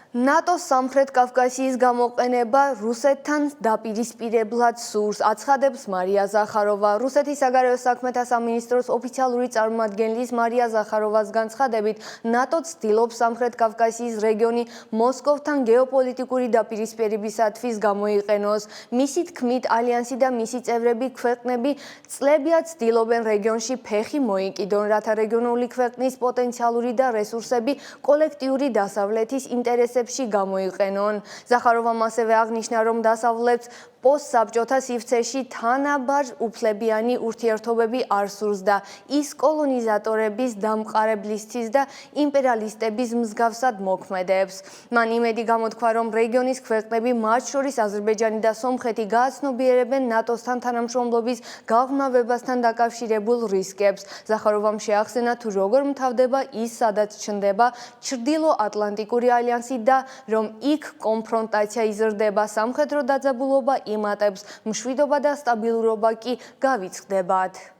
ნატოს სამხრეთ კავკასიის გამოყენება რუსეთთან დაპირისპირებლად სურს, აცხადებს მარია ზახაროვა. რუსეთის საგარეო საქმეთა სამინისტროს ოფიციალური წარმომადგენლის მარია ზახაროვას განცხადებით, ნატო ცდილობს სამხრეთ კავკასიის რეგიონი მოსკოვთან გეოპოლიტიკური დაპირისპირებისათვის გამოიყენოს. მისი თქმით, ალიანსი და მისი წევრები ქვეყნები წლებია ცდილობენ რეგიონში ფეხი მოიკიდონ, რათა რეგიონული ქვეყნის პოტენციალური და რესურსები კოლექტიური დასავლეთის ინტერესებში გამოიყენონ. ზახაროვამ ასევე აღნიშნა, რომ დასავლეთს პოსტსაბჭოთა სივრცეში თანაბარ უფლებიანი ურთიერთობები არ სურს და ის კოლონიზატორების, დამყარებლისთვის და იმპერიალისტების მსგავსად მოქმედებს. მან იმედი გამოთქვა, რომ რეგიონის ქვეყნები, მათ შორის აზერბაიჯანი და სომხეთი, გააცნობიერებენ ნატოსთან თანამშრომლობის გააღრმავებასთან დაკავშირებულ რისკებს. ზახაროვამ შეახსენა, თუ როგორ მთავრდება ის, სადაც ჩნდება ჩრდილო-ატლანტიკური ალიანსი და რომ იქ კონფრონტაცია იზრდება, სამხედრო დაძაბულობა იმატებს, მშვიდობა და სტაბილურობა კი გავიწყდებათ.